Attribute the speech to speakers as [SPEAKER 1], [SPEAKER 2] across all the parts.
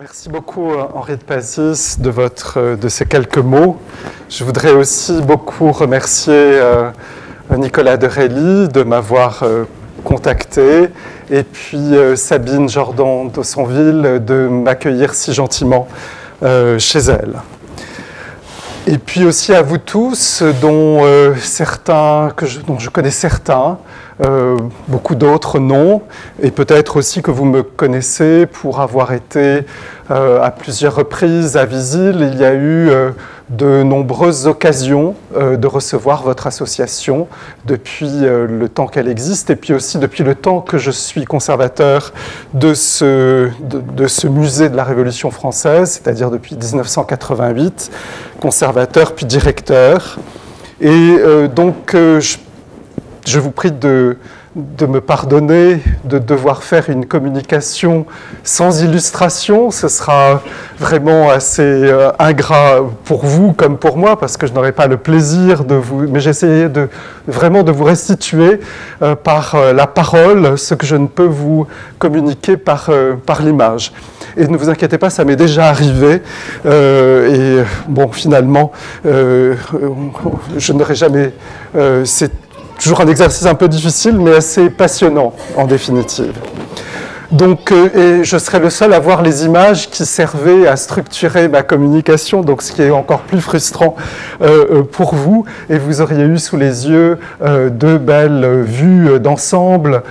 [SPEAKER 1] Merci beaucoup Henri de Pazis de ces quelques mots. Je voudrais aussi beaucoup remercier Nicolas de Rély de m'avoir contacté et puis Sabine Jordan d'Aussonville de m'accueillir si gentiment chez elle. Et puis aussi à vous tous, dont je connais certains, beaucoup d'autres non, et peut-être aussi que vous me connaissez pour avoir été à plusieurs reprises à Visil. Il y a eu de nombreuses occasions de recevoir votre association depuis le temps qu'elle existe, et puis aussi depuis le temps que je suis conservateur de ce musée de la Révolution française, c'est-à-dire depuis 1988, conservateur puis directeur. Et donc je vous prie de me pardonner de devoir faire une communication sans illustration. Ce sera vraiment assez ingrat pour vous comme pour moi, parce que je n'aurai pas le plaisir de vous... Mais j'essayais vraiment de vous restituer par la parole ce que je ne peux vous communiquer par l'image. Et ne vous inquiétez pas, ça m'est déjà arrivé. Et bon, finalement, je n'aurai jamais... c'est toujours un exercice un peu difficile, mais assez passionnant, en définitive. Donc, et je serai le seul à voir les images qui servaient à structurer ma communication, donc ce qui est encore plus frustrant pour vous. Et vous auriez eu sous les yeux deux belles vues d'ensemble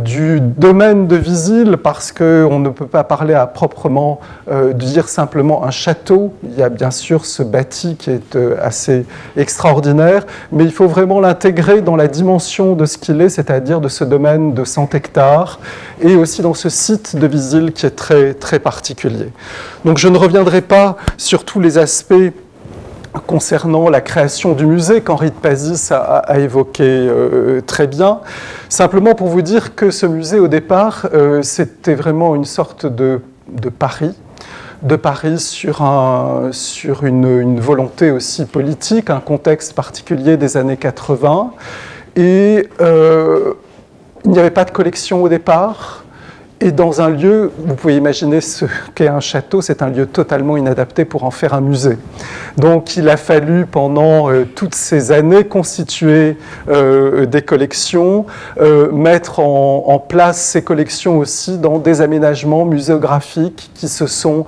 [SPEAKER 1] du domaine de Visil, parce qu'on ne peut pas parler à proprement dire simplement un château. Il y a bien sûr ce bâti qui est assez extraordinaire, mais il faut vraiment l'intégrer dans la dimension de ce qu'il est, c'est-à-dire de ce domaine de 100 hectares, et aussi dans ce site de Visil qui est très, très particulier. Donc je ne reviendrai pas sur tous les aspects concernant la création du musée qu'Henri de Pazis a évoqué très bien. Simplement pour vous dire que ce musée, au départ, c'était vraiment une sorte de pari sur une volonté aussi politique, un contexte particulier des années 80. Et il n'y avait pas de collection au départ. Et dans un lieu, vous pouvez imaginer ce qu'est un château, c'est un lieu totalement inadapté pour en faire un musée. Donc il a fallu pendant toutes ces années constituer des collections, mettre en place ces collections aussi dans des aménagements muséographiques qui se sont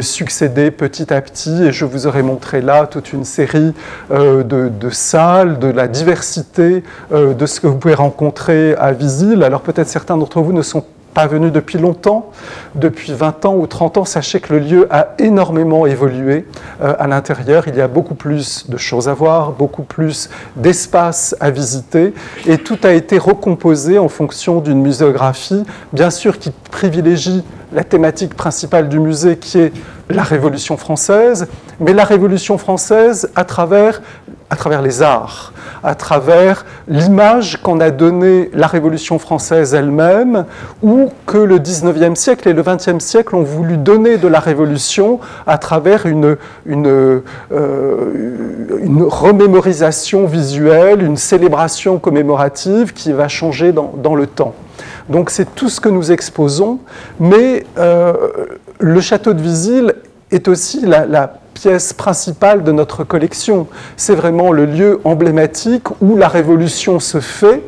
[SPEAKER 1] succédés petit à petit. Et je vous aurais montré là toute une série de salles, de la diversité de ce que vous pouvez rencontrer à Visil. Alors peut-être certains d'entre vous ne sont pas venu depuis longtemps, depuis 20 ans ou 30 ans, sachez que le lieu a énormément évolué à l'intérieur. Il y a beaucoup plus de choses à voir, beaucoup plus d'espace à visiter, et tout a été recomposé en fonction d'une muséographie, bien sûr, qui privilégie la thématique principale du musée, qui est la Révolution française, mais la Révolution française à travers les arts, à travers l'image qu'en a donnée la Révolution française elle-même, ou que le 19e siècle et le 20e siècle ont voulu donner de la Révolution à travers une remémorisation visuelle, une célébration commémorative qui va changer dans le temps. Donc c'est tout ce que nous exposons, mais le château de Visil est aussi la pièce principale de notre collection. C'est vraiment le lieu emblématique où la Révolution se fait.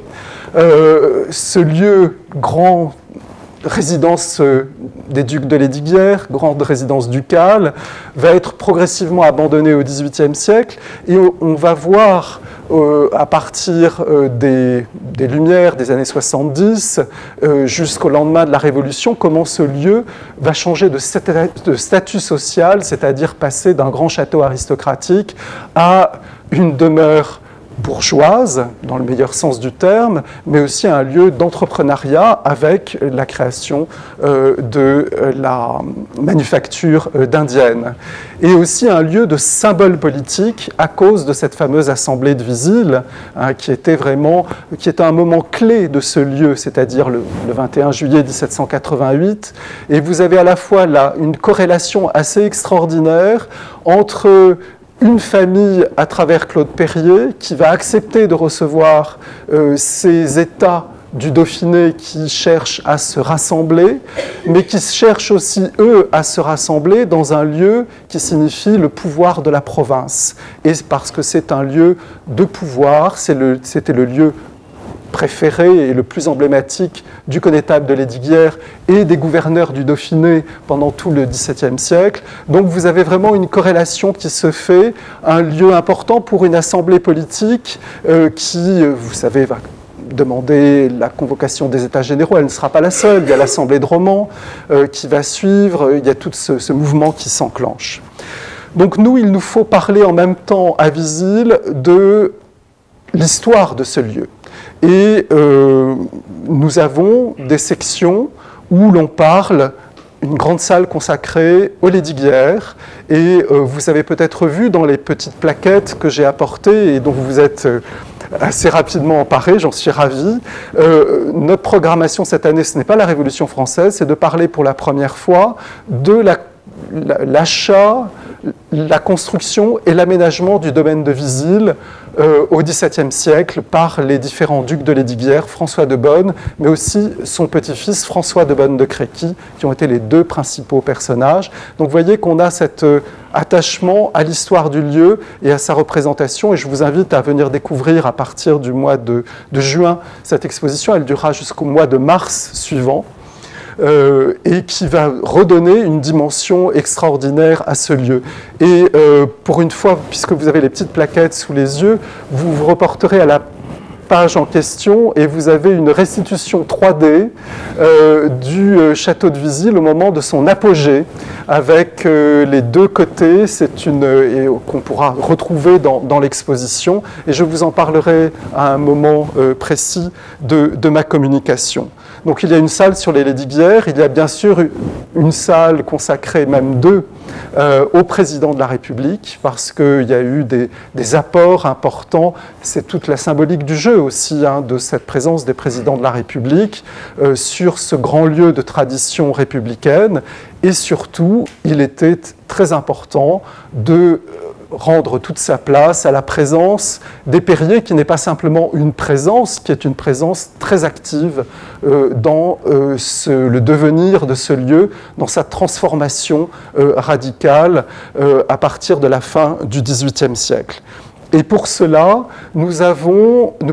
[SPEAKER 1] Ce lieu, grande résidence des ducs de Lesdiguières, grande résidence ducale, va être progressivement abandonné au XVIIIe siècle, et on va voir à partir des Lumières des années 70 jusqu'au lendemain de la Révolution comment ce lieu va changer de statut social, c'est-à-dire passer d'un grand château aristocratique à une demeure bourgeoise, dans le meilleur sens du terme, mais aussi un lieu d'entrepreneuriat avec la création de la manufacture d'indienne. Et aussi un lieu de symbole politique à cause de cette fameuse assemblée de Visil, qui était un moment clé de ce lieu, c'est-à-dire le 21 juillet 1788. Et vous avez à la fois là une corrélation assez extraordinaire entre une famille à travers Claude Périer qui va accepter de recevoir ces états du Dauphiné qui cherchent à se rassembler, mais qui cherchent aussi, eux, à se rassembler dans un lieu qui signifie le pouvoir de la province. Et parce que c'est un lieu de pouvoir, c'était le lieu préféré et le plus emblématique du connétable de Lesdiguières et des gouverneurs du Dauphiné pendant tout le XVIIe siècle. Donc vous avez vraiment une corrélation qui se fait, un lieu important pour une assemblée politique qui, vous savez, va demander la convocation des États généraux. Elle ne sera pas la seule. Il y a l'Assemblée de Romans qui va suivre. Il y a tout ce mouvement qui s'enclenche. Donc nous, il nous faut parler en même temps à Visil de l'histoire de ce lieu. Et nous avons des sections où l'on parle, une grande salle consacrée aux Lesdiguières, et vous avez peut-être vu dans les petites plaquettes que j'ai apportées et dont vous êtes assez rapidement emparés, j'en suis ravi. Notre programmation cette année, ce n'est pas la Révolution française, c'est de parler pour la première fois de l'achat, la construction et l'aménagement du domaine de Visil au XVIIe siècle par les différents ducs de Lesdiguières, François de Bonne, mais aussi son petit-fils François de Bonne de Créqui, qui ont été les deux principaux personnages. Donc vous voyez qu'on a cet attachement à l'histoire du lieu et à sa représentation, et je vous invite à venir découvrir à partir du mois de juin cette exposition. Elle durera jusqu'au mois de mars suivant. Et qui va redonner une dimension extraordinaire à ce lieu. Et pour une fois, puisque vous avez les petites plaquettes sous les yeux, vous vous reporterez à la page en question et vous avez une restitution 3D du château de Visil au moment de son apogée, avec les deux côtés, qu'on pourra retrouver dans l'exposition, et je vous en parlerai à un moment précis de ma communication. Donc il y a une salle sur les Lesdiguières, il y a bien sûr une salle consacrée, même deux, au président de la République, parce qu'il y a eu des apports importants. C'est toute la symbolique du jeu aussi, de cette présence des présidents de la République sur ce grand lieu de tradition républicaine. Et surtout, il était très important de rendre toute sa place à la présence des Périers, qui n'est pas simplement une présence, qui est une présence très active dans le devenir de ce lieu, dans sa transformation radicale à partir de la fin du XVIIIe siècle. Et pour cela, nous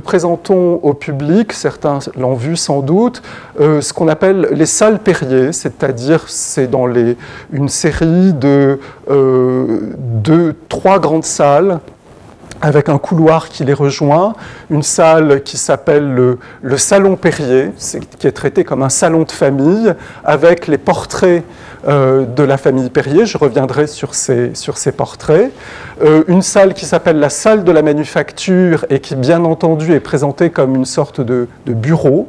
[SPEAKER 1] présentons au public, certains l'ont vu sans doute, ce qu'on appelle les salles Périers, c'est-à-dire c'est dans une série de 3 grandes salles avec un couloir qui les rejoint, une salle qui s'appelle le Salon Périer, qui est traité comme un salon de famille, avec les portraits de la famille Périer. Je reviendrai sur ces portraits. Une salle qui s'appelle la salle de la manufacture et qui, bien entendu, est présentée comme une sorte de bureau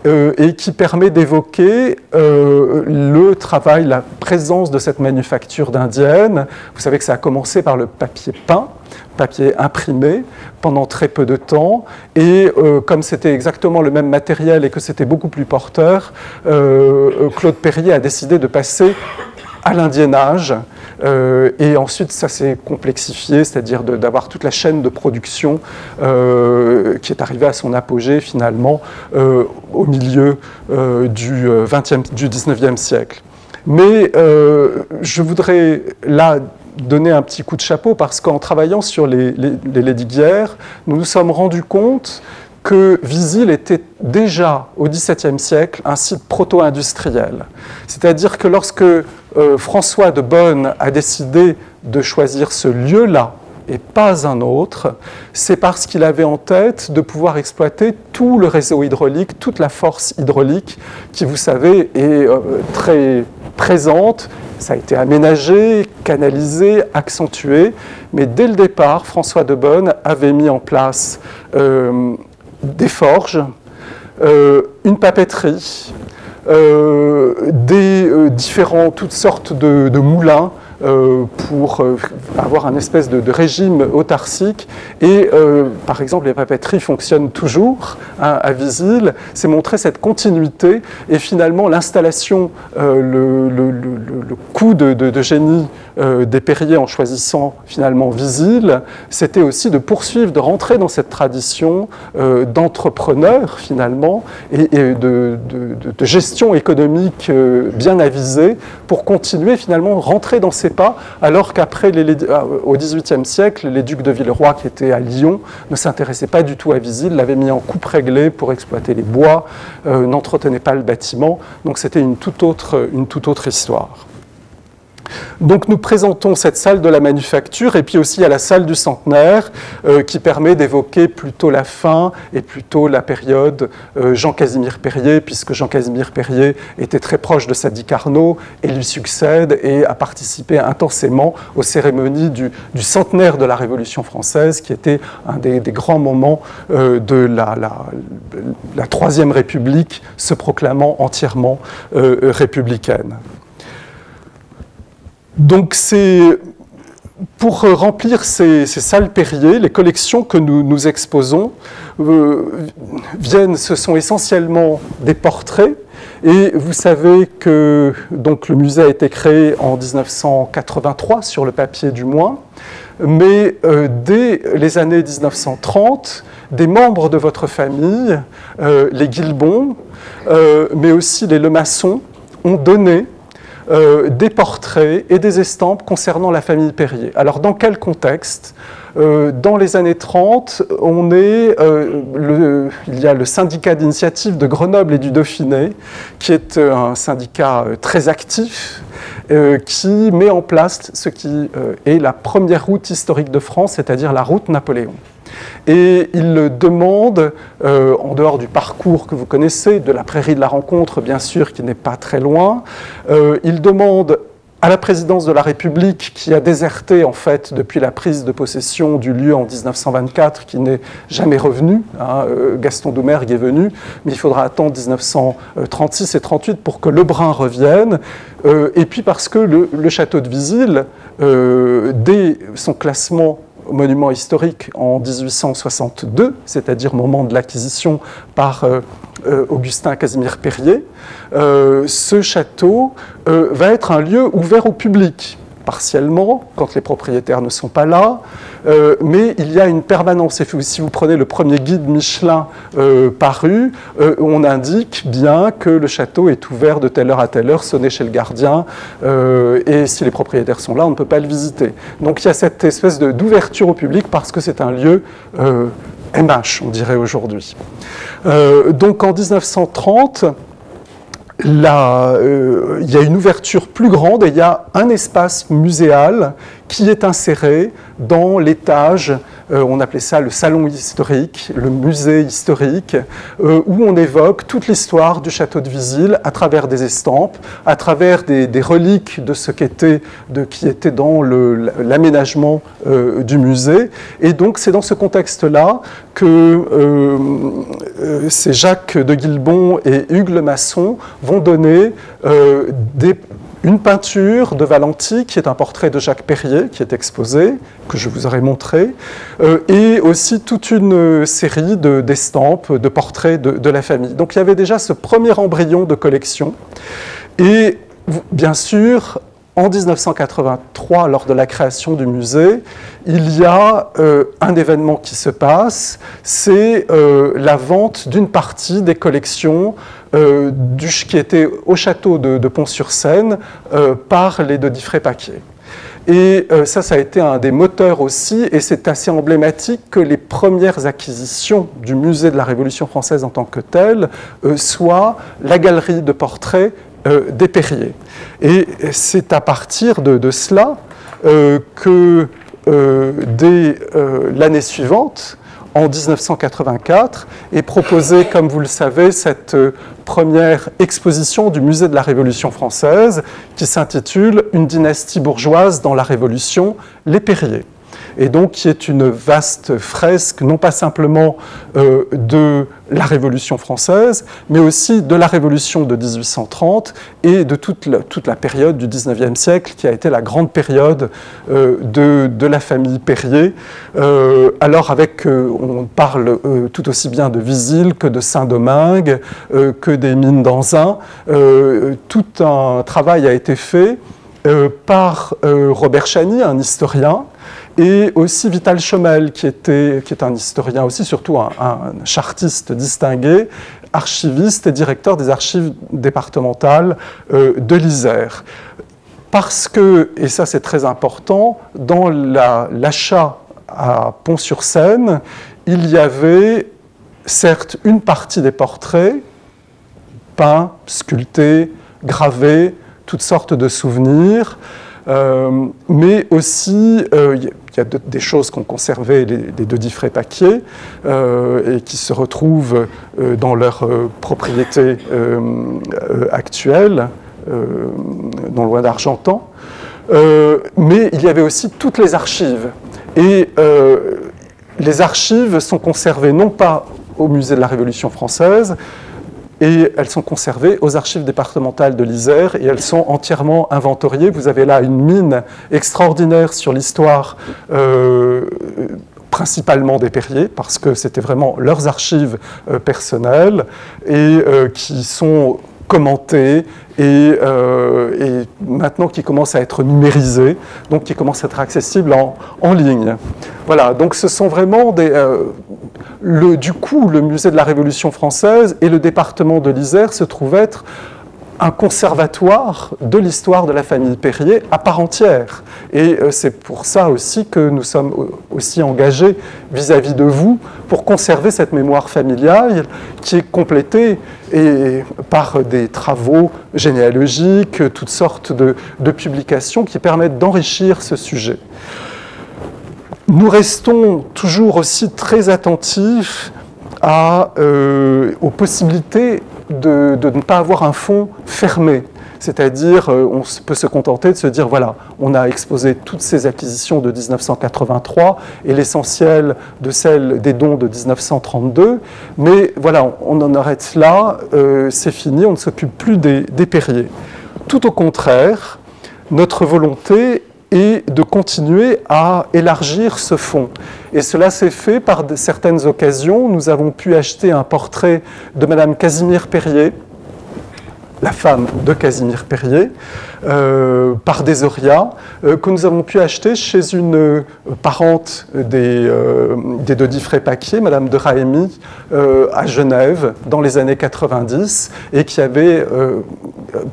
[SPEAKER 1] et qui permet d'évoquer le travail, la présence de cette manufacture d'indienne. Vous savez que ça a commencé par le papier peint, papier imprimé, pendant très peu de temps. Et comme c'était exactement le même matériel et que c'était beaucoup plus porteur, Claude Périer a décidé de passer à l'indiennage. Et ensuite, ça s'est complexifié, c'est-à-dire d'avoir toute la chaîne de production qui est arrivée à son apogée, finalement, au milieu du XIXe siècle. Mais je voudrais là donner un petit coup de chapeau parce qu'en travaillant sur les Lesdiguières, nous nous sommes rendus compte que Visil était déjà au XVIIe siècle un site proto-industriel. C'est-à-dire que lorsque François de Bonne a décidé de choisir ce lieu-là et pas un autre, c'est parce qu'il avait en tête de pouvoir exploiter tout le réseau hydraulique, toute la force hydraulique qui, vous savez, est très présente. Ça a été aménagé, canalisé, accentué, mais dès le départ, François de Bonne avait mis en place des forges, une papeterie, toutes sortes de moulins pour avoir un espèce de régime autarcique. Et par exemple, les papeteries fonctionnent toujours à Visil. C'est montrer cette continuité et finalement l'installation, le coup de génie des Perrier en choisissant finalement Visil, c'était aussi de poursuivre, de rentrer dans cette tradition d'entrepreneurs finalement et de gestion économique bien avisée pour continuer finalement rentrer dans ces pas, alors qu'après au XVIIIe siècle, les ducs de Villeroy qui étaient à Lyon ne s'intéressaient pas du tout à Visil, l'avaient mis en coupe réglée pour exploiter les bois, n'entretenaient pas le bâtiment, donc c'était une toute autre histoire. Donc nous présentons cette salle de la manufacture et puis aussi à la salle du centenaire qui permet d'évoquer plutôt la fin et plutôt la période Jean-Casimir Perrier, puisque Jean-Casimir Perrier était très proche de Sadi Carnot et lui succède et a participé intensément aux cérémonies du centenaire de la Révolution française, qui était un des grands moments de la Troisième République se proclamant entièrement républicaine. Donc c'est pour remplir ces salles Perrier, les collections que nous exposons ce sont essentiellement des portraits. Et vous savez que donc, le musée a été créé en 1983, sur le papier du moins, mais dès les années 1930, des membres de votre famille, les Guilbon, mais aussi les Lemasson, ont donné des portraits et des estampes concernant la famille Perrier. Alors, dans quel contexte ? Dans les années 30, il y a le syndicat d'initiative de Grenoble et du Dauphiné, qui est un syndicat très actif, qui met en place ce qui est la première route historique de France, c'est-à-dire la route Napoléon. Et il demande, en dehors du parcours que vous connaissez, de la prairie de la Rencontre, bien sûr, qui n'est pas très loin, il demande à la présidence de la République, qui a déserté en fait depuis la prise de possession du lieu en 1924, qui n'est jamais revenu. Gaston Doumergue est venu, mais il faudra attendre 1936 et 38 pour que Lebrun revienne. Et puis parce que le château de Visil, dès son classement monument historique en 1862, c'est-à-dire au moment de l'acquisition par Augustin Casimir Perrier, ce château va être un lieu ouvert au public, partiellement, quand les propriétaires ne sont pas là, mais il y a une permanence. Et si vous prenez le premier guide Michelin paru, on indique bien que le château est ouvert de telle heure à telle heure, sonné chez le gardien, et si les propriétaires sont là, on ne peut pas le visiter. Donc il y a cette espèce d'ouverture au public parce que c'est un lieu MH, on dirait aujourd'hui. Donc en 1930, il y a une ouverture plus grande et il y a un espace muséal qui est inséré dans l'étage, on appelait ça le salon historique, le musée historique, où on évoque toute l'histoire du château de Visil à travers des estampes, à travers des reliques de ce qui était dans l'aménagement du musée. Et donc c'est dans ce contexte-là que c'est Jacques de Guilbon et Hugues Lemasson vont donner une peinture de Valenti, qui est un portrait de Jacques Perrier, qui est exposé, que je vous aurais montré, et aussi toute une série d'estampes, de portraits de la famille. Donc il y avait déjà ce premier embryon de collection. Et bien sûr, en 1983, lors de la création du musée, il y a un événement qui se passe, c'est la vente d'une partie des collections qui était au château de Pont-sur-Seine par les de Diffré-Paquier. Et ça a été un des moteurs aussi, et c'est assez emblématique que les premières acquisitions du musée de la Révolution française en tant que telle soient la galerie de portraits des Perrier. Et c'est à partir de cela que dès l'année suivante, en 1984, est proposée, comme vous le savez, cette première exposition du musée de la Révolution française qui s'intitule « Une dynastie bourgeoise dans la Révolution, les Perrier ». Et donc qui est une vaste fresque, non pas simplement de la Révolution française, mais aussi de la Révolution de 1830 et de toute la période du XIXe siècle, qui a été la grande période de la famille Perrier. Alors on parle tout aussi bien de Visil que de Saint-Domingue, que des mines d'Anzin. Tout un travail a été fait par Robert Chagny, un historien, et aussi Vital Chomel, qui est un historien aussi, surtout un chartiste distingué, archiviste et directeur des archives départementales de l'Isère. Parce que, et ça c'est très important, dans l'achat à Pont-sur-Seine, il y avait certes une partie des portraits, peints, sculptés, gravés, toutes sortes de souvenirs, mais aussi il y a des choses qu'ont conservé les deux Diffré Paquier et qui se retrouvent dans leur propriété actuelle, non loin d'Argentan. Mais il y avait aussi toutes les archives. Et les archives sont conservées non pas au musée de la Révolution française, et elles sont conservées aux archives départementales de l'Isère et elles sont entièrement inventoriées. Vous avez là une mine extraordinaire sur l'histoire principalement des Perrier, parce que c'était vraiment leurs archives personnelles et qui sont commentées et maintenant qui commencent à être numérisées, donc qui commencent à être accessibles en ligne. Voilà, donc ce sont vraiment des... du coup, le musée de la Révolution française et le département de l'Isère se trouvent être un conservatoire de l'histoire de la famille Perrier à part entière. Et c'est pour ça aussi que nous sommes aussi engagés vis-à-vis de vous pour conserver cette mémoire familiale qui est complétée par des travaux généalogiques, toutes sortes de publications qui permettent d'enrichir ce sujet. Nous restons toujours aussi très attentifs aux possibilités de ne pas avoir un fonds fermé. C'est-à-dire, on peut se contenter de se dire, voilà, on a exposé toutes ces acquisitions de 1983 et l'essentiel de celles des dons de 1932, mais voilà, on en arrête là, c'est fini, on ne s'occupe plus des Perrier. Tout au contraire, notre volonté est de continuer à élargir ce fonds. Et cela s'est fait par certaines occasions. Nous avons pu acheter un portrait de Madame Casimir Perrier, la femme de Casimir Perrier, par Desoria, que nous avons pu acheter chez une parente des de Diffré Paquier, Madame de Raémy, à Genève, dans les années 90, et qui avait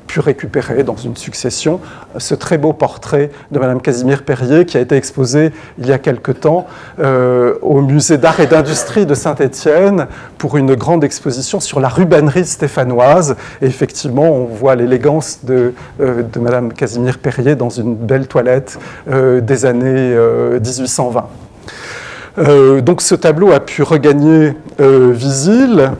[SPEAKER 1] pu récupérer dans une succession ce très beau portrait de Madame Casimir Perrier, qui a été exposé il y a quelque temps au musée d'art et d'industrie de Saint-Étienne pour une grande exposition sur la rubannerie stéphanoise. Et effectivement, on voit l'élégance de Madame Casimir Perrier dans une belle toilette des années 1820. Donc ce tableau a pu regagner Visil.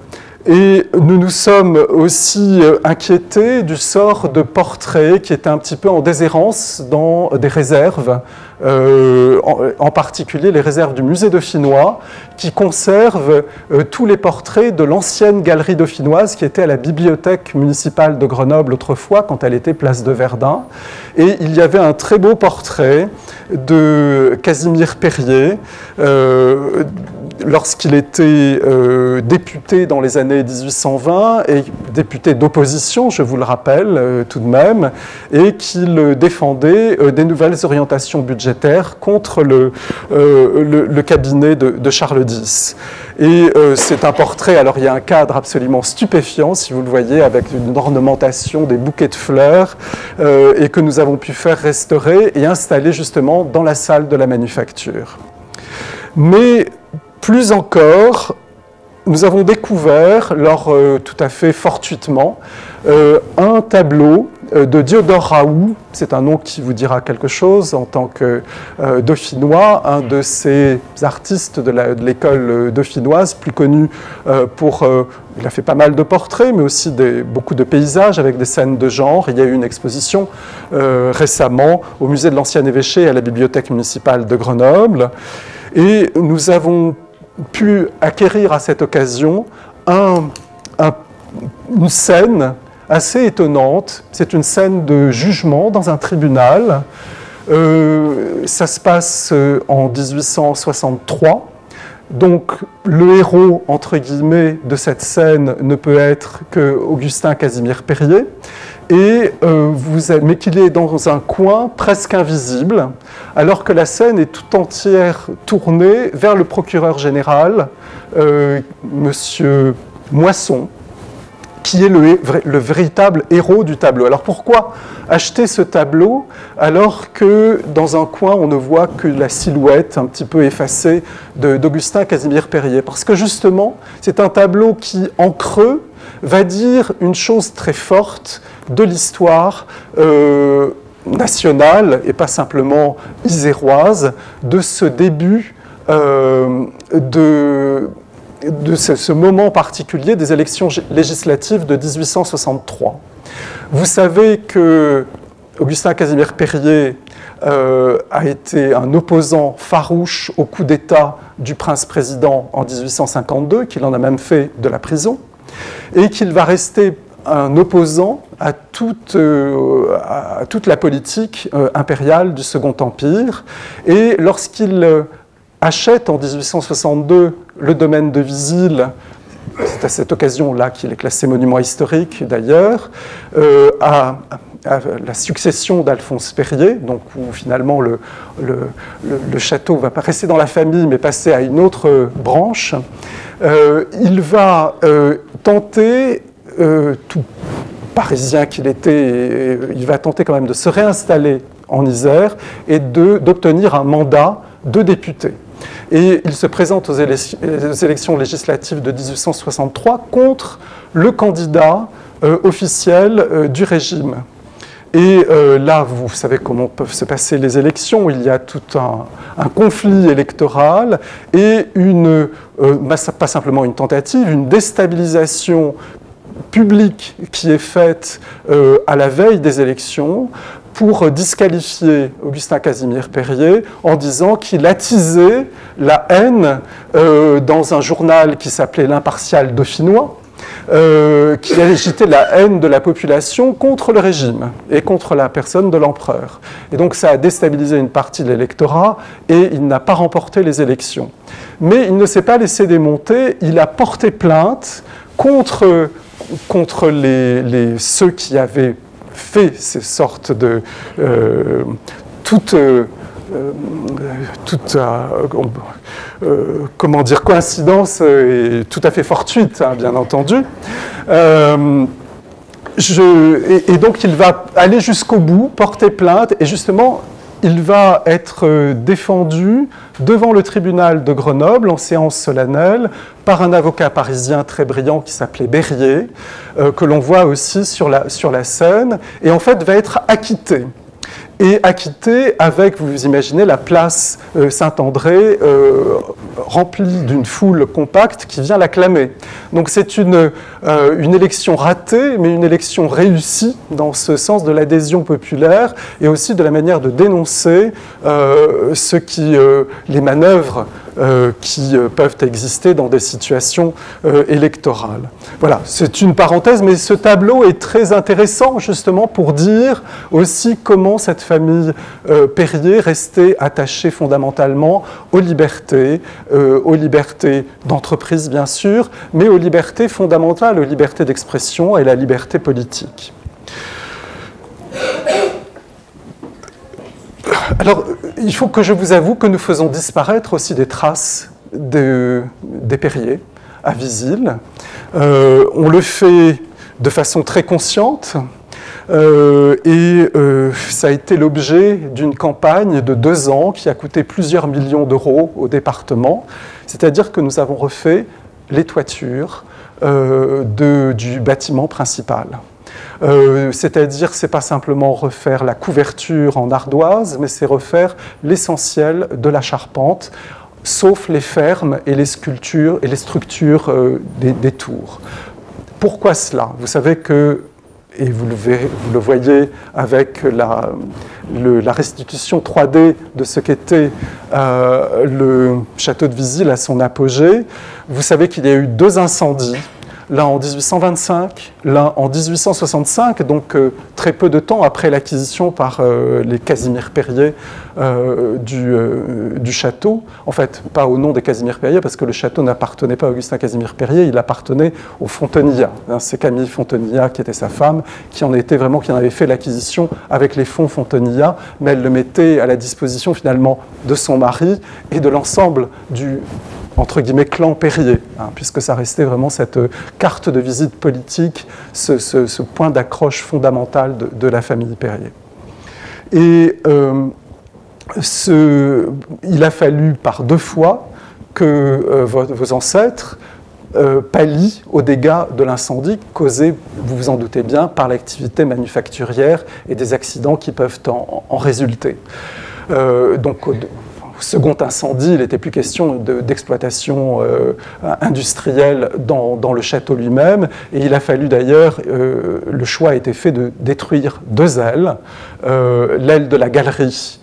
[SPEAKER 1] Et nous nous sommes aussi inquiétés du sort de portraits qui étaient un petit peu en déshérence dans des réserves, en particulier les réserves du musée dauphinois, qui conservent tous les portraits de l'ancienne galerie dauphinoise qui était à la bibliothèque municipale de Grenoble autrefois, quand elle était place de Verdun. Et il y avait un très beau portrait de Casimir Perrier, lorsqu'il était député dans les années 1820 et député d'opposition, je vous le rappelle tout de même, et qu'il défendait des nouvelles orientations budgétaires contre le cabinet de Charles X. Et c'est un portrait, alors il y a un cadre absolument stupéfiant, si vous le voyez, avec une ornementation, des bouquets de fleurs, et que nous avons pu faire restaurer et installer justement dans la salle de la manufacture. Mais plus encore, nous avons découvert, tout à fait fortuitement, un tableau de Diodore Raoult, c'est un nom qui vous dira quelque chose en tant que dauphinois, un de ces artistes de l'école dauphinoise, plus connu pour... il a fait pas mal de portraits, mais aussi beaucoup de paysages avec des scènes de genre. Il y a eu une exposition récemment au musée de l'Ancien Évêché et à la bibliothèque municipale de Grenoble. Et nous avons pu acquérir à cette occasion une scène assez étonnante. C'est une scène de jugement dans un tribunal. Ça se passe en 1863. Donc le héros, entre guillemets, de cette scène ne peut être que Augustin Casimir Perrier, mais qu'il est dans un coin presque invisible, alors que la scène est tout entière tournée vers le procureur général, Monsieur Moisson, qui est le véritable héros du tableau. Alors pourquoi acheter ce tableau alors que dans un coin on ne voit que la silhouette un petit peu effacée d'Augustin Casimir Périer? Parce que justement c'est un tableau qui en creux va dire une chose très forte de l'histoire nationale et pas simplement iséroise de ce début de ce moment particulier des élections législatives de 1863. Vous savez que Augustin Casimir Périer a été un opposant farouche au coup d'État du prince-président en 1852, qu'il en a même fait de la prison, et qu'il va rester un opposant à toute la politique impériale du Second Empire. Et lorsqu'il achète en 1862 le domaine de Visil, c'est à cette occasion-là qu'il est classé monument historique d'ailleurs, à la succession d'Alphonse Périer, donc où finalement le château va pas rester dans la famille mais passer à une autre branche, il va tenter, tout parisien qu'il était, il va tenter quand même de se réinstaller en Isère et d'obtenir un mandat de député. Et il se présente aux élections législatives de 1863 contre le candidat officiel du régime. Et là, vous savez comment peuvent se passer les élections. Il y a tout un conflit électoral et pas simplement une tentative, une déstabilisation publique qui est faite à la veille des élections pour disqualifier Augustin Casimir Périer en disant qu'il attisait la haine dans un journal qui s'appelait L'Impartial dauphinois, qui agitait la haine de la population contre le régime et contre la personne de l'empereur. Et donc ça a déstabilisé une partie de l'électorat et il n'a pas remporté les élections. Mais il ne s'est pas laissé démonter, il a porté plainte contre ceux qui avaient fait ces sortes de comment dire, coïncidence tout à fait fortuite, hein, bien entendu. Et donc il va aller jusqu'au bout, porter plainte, et justement il va être défendu devant le tribunal de Grenoble en séance solennelle par un avocat parisien très brillant qui s'appelait Berrier, que l'on voit aussi sur la scène, et en fait va être acquitté. Et acquitté avec, vous imaginez, la place Saint-André remplie d'une foule compacte qui vient l'acclamer. Donc c'est une élection ratée, mais une élection réussie dans ce sens de l'adhésion populaire et aussi de la manière de dénoncer les manœuvres qui peuvent exister dans des situations électorales. Voilà, c'est une parenthèse, mais ce tableau est très intéressant justement pour dire aussi comment cette famille Périer restait attachée fondamentalement aux libertés d'entreprise bien sûr, mais aux libertés fondamentales, aux libertés d'expression et la liberté politique. Alors, il faut que je vous avoue que nous faisons disparaître aussi des traces des Périer à Visil. On le fait de façon très consciente et ça a été l'objet d'une campagne de 2 ans qui a coûté plusieurs millions d'euros au département. C'est-à-dire que nous avons refait les toitures du bâtiment principal. C'est-à-dire, ce n'est pas simplement refaire la couverture en ardoise, mais c'est refaire l'essentiel de la charpente, sauf les fermes et les sculptures et les structures des tours. Pourquoi cela? Vous savez que, et vous le voyez avec la restitution 3D de ce qu'était le château de Visil à son apogée, vous savez qu'il y a eu 2 incendies l'un en 1825, l'un en 1865, donc très peu de temps après l'acquisition par les Casimir Périer du château. En fait, pas au nom des Casimir Périer, parce que le château n'appartenait pas à Augustin Casimir Périer, il appartenait aux Fontenillat. C'est Camille Fontenillat, qui était sa femme, qui en avait fait l'acquisition avec les fonds Fontenillat, mais elle le mettait à la disposition finalement de son mari et de l'ensemble du, entre guillemets, clan Périer, puisque ça restait vraiment cette carte de visite politique, ce point d'accroche fondamental de la famille Périer. Et il a fallu par 2 fois que vos ancêtres pallient aux dégâts de l'incendie causé, vous vous en doutez bien, par l'activité manufacturière et des accidents qui peuvent en résulter. Donc, au second incendie, il n'était plus question d'exploitation industrielle dans le château lui-même, et il a fallu d'ailleurs, le choix a été fait de détruire 2 ailes, l'aile de la galerie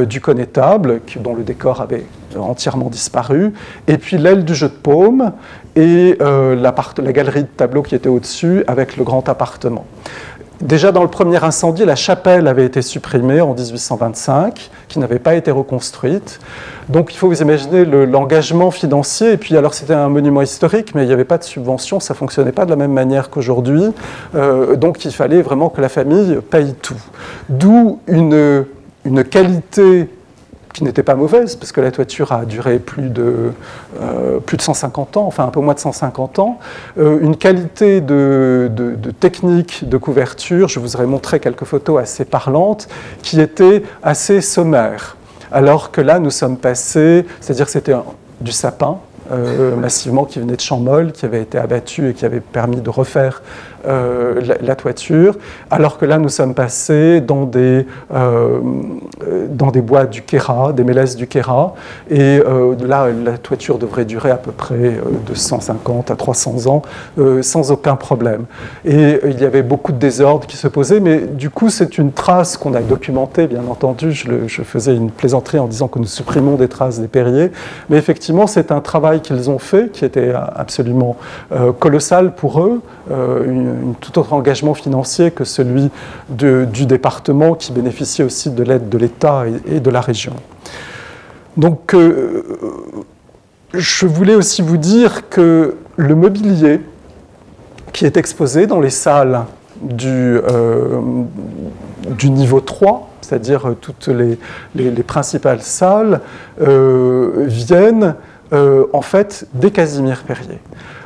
[SPEAKER 1] du connétable, dont le décor avait entièrement disparu, et puis l'aile du jeu de paume et la galerie de tableaux qui était au-dessus avec le grand appartement. Déjà dans le premier incendie, la chapelle avait été supprimée en 1825, qui n'avait pas été reconstruite. Donc il faut vous imaginer l'engagement financier. Et puis alors c'était un monument historique, mais il n'y avait pas de subvention, ça ne fonctionnait pas de la même manière qu'aujourd'hui. Donc il fallait vraiment que la famille paye tout. D'où une qualité qui n'était pas mauvaise, parce que la toiture a duré plus de 150 ans, enfin un peu moins de 150 ans, une qualité de technique de couverture, je vous aurais montré quelques photos assez parlantes, qui était assez sommaire. Alors que là, nous sommes passés, c'est-à-dire que c'était du sapin, massivement, qui venait de Champmolles, qui avait été abattu et qui avait permis de refaire la toiture, alors que là nous sommes passés dans des bois du Queyras, des mélèzes du Queyras, et là la toiture devrait durer à peu près de 150 à 300 ans sans aucun problème. Et il y avait beaucoup de désordres qui se posaient, mais du coup c'est une trace qu'on a documentée, bien entendu. Je faisais une plaisanterie en disant que nous supprimons des traces des Périers, mais effectivement c'est un travail qu'ils ont fait qui était absolument colossal pour eux, un tout autre engagement financier que celui du département, qui bénéficiait aussi de l'aide de l'État et de la région. Donc, je voulais aussi vous dire que le mobilier qui est exposé dans les salles du niveau 3, c'est-à-dire toutes les principales salles, viennent en fait des Casimir Périer.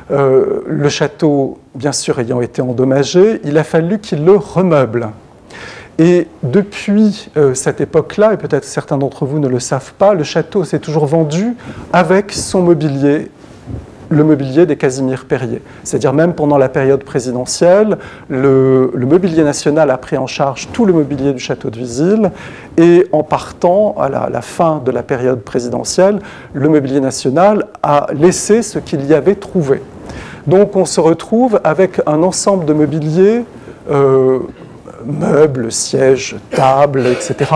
[SPEAKER 1] Le château, bien sûr, ayant été endommagé, il a fallu qu'il le remeuble. Et depuis cette époque-là, et peut-être certains d'entre vous ne le savent pas, le château s'est toujours vendu avec son mobilier, le mobilier des Casimir Périer. C'est-à-dire même pendant la période présidentielle, le mobilier national a pris en charge tout le mobilier du château de Visil, et en partant à la fin de la période présidentielle, le mobilier national a laissé ce qu'il y avait trouvé. Donc on se retrouve avec un ensemble de mobilier, meubles, sièges, tables, etc.,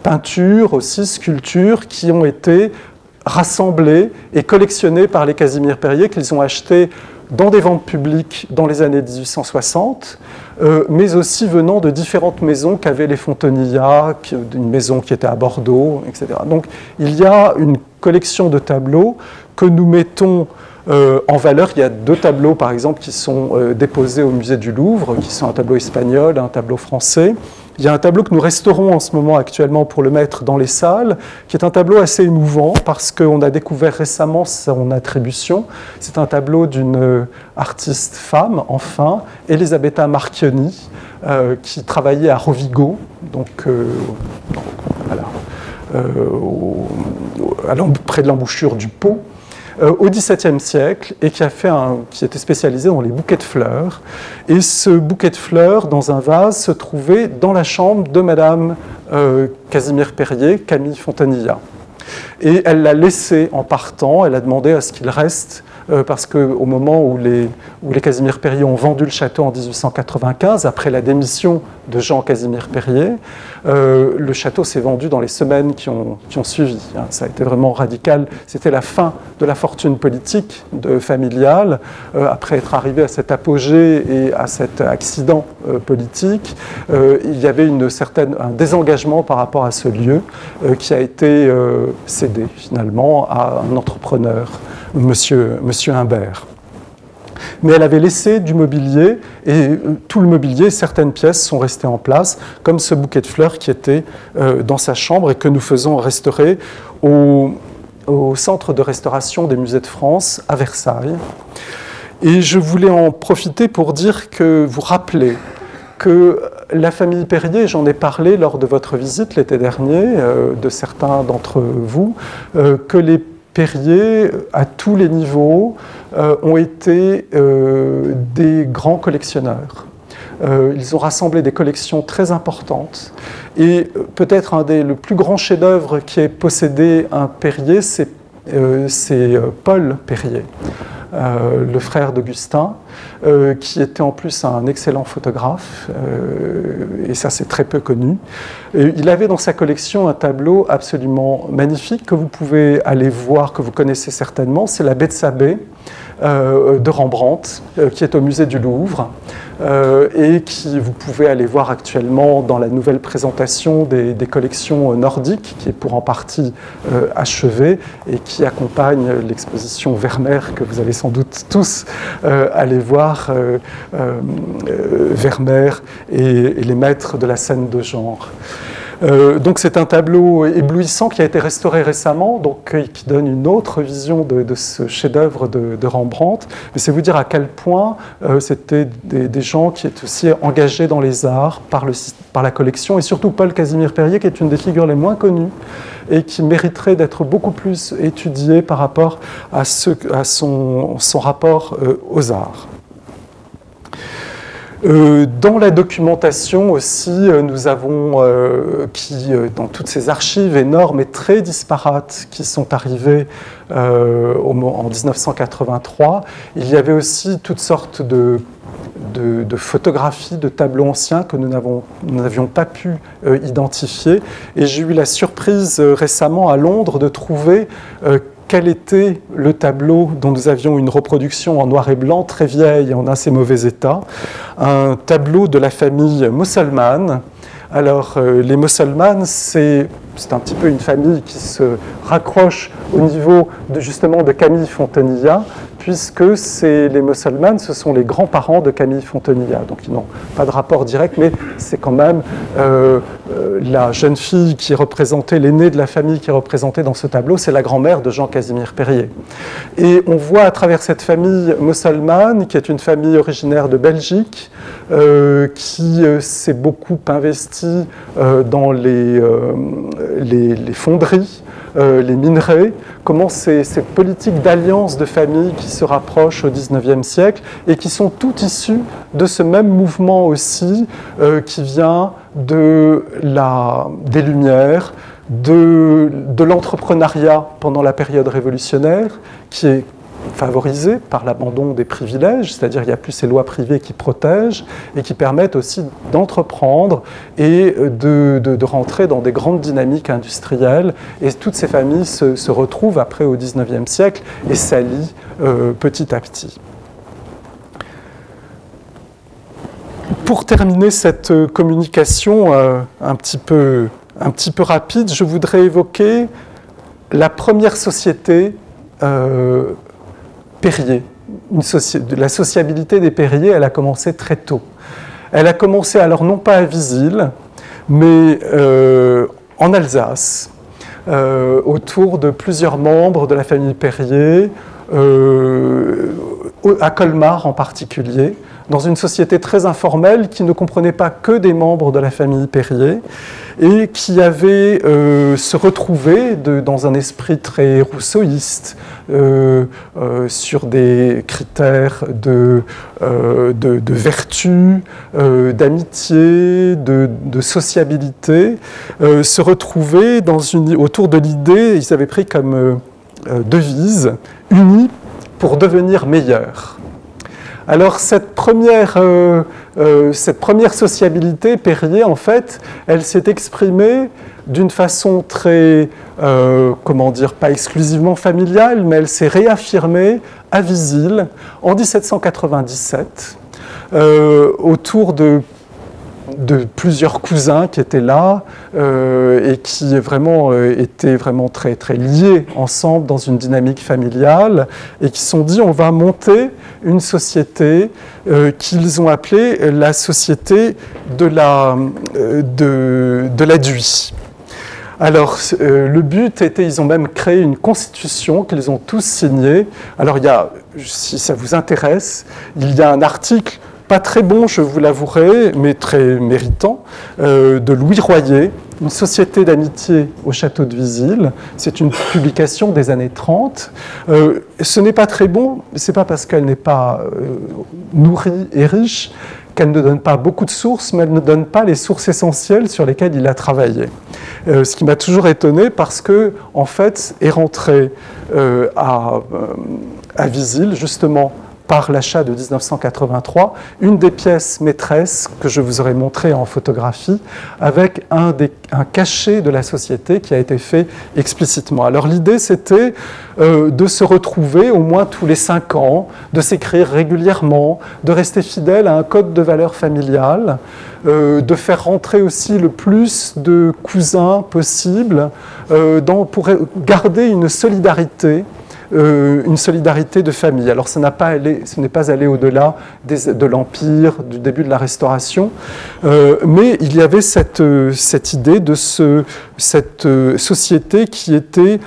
[SPEAKER 1] peintures aussi, sculptures, qui ont été rassemblés et collectionnés par les Casimir Périer, qu'ils ont achetés dans des ventes publiques dans les années 1860, mais aussi venant de différentes maisons qu'avaient les Fontenillat, une maison qui était à Bordeaux, etc. Donc il y a une collection de tableaux que nous mettons en valeur. Il y a 2 tableaux, par exemple, qui sont déposés au musée du Louvre, qui sont un tableau espagnol et un tableau français. Il y a un tableau que nous restaurons en ce moment actuellement pour le mettre dans les salles, qui est un tableau assez émouvant parce qu'on a découvert récemment son attribution. C'est un tableau d'une artiste femme, enfin, Elisabetta Marchioni, qui travaillait à Rovigo, donc voilà, près de l'embouchure du Pô, au XVIIe siècle, et qui était spécialisé dans les bouquets de fleurs. Et ce bouquet de fleurs, dans un vase, se trouvait dans la chambre de Madame Casimir Périer, Camille Fontenillat. Et elle l'a laissé en partant, elle a demandé à ce qu'il reste parce qu'au moment où les Casimir Périer ont vendu le château en 1895, après la démission de Jean Casimir Périer, le château s'est vendu dans les semaines qui ont suivi. Ça a été vraiment radical. C'était la fin de la fortune politique familiale, après être arrivé à cet apogée et à cet accident politique. Il y avait un désengagement par rapport à ce lieu qui a été cédé finalement à un entrepreneur, Monsieur Humbert. Mais elle avait laissé du mobilier, et tout le mobilier, certaines pièces sont restées en place, comme ce bouquet de fleurs qui était dans sa chambre et que nous faisons restaurer au Centre de restauration des musées de France à Versailles. Et je voulais en profiter pour dire que vous rappelez que la famille Périer, j'en ai parlé lors de votre visite l'été dernier, de certains d'entre vous, que les Périer, à tous les niveaux, ont été des grands collectionneurs. Ils ont rassemblé des collections très importantes. Et peut-être le plus grand chef-d'œuvre qui ait possédé un Périer, c'est Paul Périer, le frère d'Augustin, qui était en plus un excellent photographe, et ça c'est très peu connu. Et il avait dans sa collection un tableau absolument magnifique que vous pouvez aller voir, que vous connaissez certainement, c'est la Bethsabée de Rembrandt, qui est au musée du Louvre, et qui vous pouvez aller voir actuellement dans la nouvelle présentation des collections nordiques, qui est pour en partie achevée, et qui accompagne l'exposition Vermeer, que vous allez sans doute tous aller voir, Vermeer et les maîtres de la scène de genre. Donc c'est un tableau éblouissant qui a été restauré récemment, donc qui donne une autre vision de ce chef-d'œuvre de Rembrandt. Mais c'est vous dire à quel point c'était des gens qui étaient aussi engagés dans les arts par la collection, et surtout Paul Casimir Périer, qui est une des figures les moins connues et qui mériterait d'être beaucoup plus étudié par rapport à son rapport aux arts. Dans la documentation aussi, nous avons, dans toutes ces archives énormes et très disparates qui sont arrivées en 1983, il y avait aussi toutes sortes de photographies, de tableaux anciens que nous n'avions pas pu identifier. Et j'ai eu la surprise récemment à Londres de trouver quel était le tableau dont nous avions une reproduction en noir et blanc, très vieille et en assez mauvais état, un tableau de la famille Mosselmann. Alors, les Mosselmann, c'est un petit peu une famille qui se raccroche au niveau justement de Camille Fontenilla, puisque les Mosselmann, ce sont les grands-parents de Camille Fontenilla. Donc ils n'ont pas de rapport direct, mais c'est quand même la jeune fille qui est représentée, l'aînée de la famille qui est représentée dans ce tableau, c'est la grand-mère de Jean Casimir Périer. Et on voit à travers cette famille Mosselmann, qui est une famille originaire de Belgique, qui s'est beaucoup investie dans les fonderies, les minerais, comment cette politique d'alliance de famille qui se rapproche au XIXe siècle et qui sont toutes issues de ce même mouvement aussi qui vient des Lumières, de l'entrepreneuriat pendant la période révolutionnaire, qui est favorisé par l'abandon des privilèges, c'est-à-dire il n'y a plus ces lois privées qui protègent et qui permettent aussi d'entreprendre et de rentrer dans des grandes dynamiques industrielles. Et toutes ces familles se retrouvent après au XIXe siècle et s'allient petit à petit. Pour terminer cette communication un petit peu rapide, je voudrais évoquer la première société Périer. La sociabilité des Périer, elle a commencé très tôt. Elle a commencé alors non pas à Visil, mais en Alsace, autour de plusieurs membres de la famille Périer, à Colmar en particulier, dans une société très informelle qui ne comprenait pas que des membres de la famille Périer et qui avait se retrouvé dans un esprit très rousseauiste sur des critères de vertu, d'amitié, de sociabilité, se retrouver autour de l'idée, ils avaient pris comme devise « unis pour devenir meilleur. Alors cette première sociabilité, Perrier, en fait, elle s'est exprimée d'une façon très, comment dire, pas exclusivement familiale, mais elle s'est réaffirmée à Visil en 1797, autour de plusieurs cousins qui étaient là et qui étaient vraiment très, très liés ensemble dans une dynamique familiale et qui se sont dit on va monter une société qu'ils ont appelée la société de la Duy. Alors, le but était, ils ont même créé une constitution qu'ils ont tous signée. Alors, si ça vous intéresse, il y a un article pas très bon, je vous l'avouerai, mais très méritant, de Louis Royer, Une société d'amitié au château de Visil. C'est une publication des années 30. Ce n'est pas très bon, ce n'est pas parce qu'elle n'est pas nourrie et riche qu'elle ne donne pas beaucoup de sources, mais elle ne donne pas les sources essentielles sur lesquelles il a travaillé. Ce qui m'a toujours étonné parce que, en fait, est rentré à Visil, justement, par l'achat de 1983, une des pièces maîtresses que je vous aurais montré en photographie, avec un cachet de la société qui a été fait explicitement. Alors l'idée, c'était de se retrouver au moins tous les 5 ans, de s'écrire régulièrement, de rester fidèle à un code de valeurs familiales, de faire rentrer aussi le plus de cousins possible, pour garder une solidarité de famille. Alors, ce n'est pas allé au-delà de l'Empire, du début de la Restauration, mais il y avait cette idée de cette société qui avait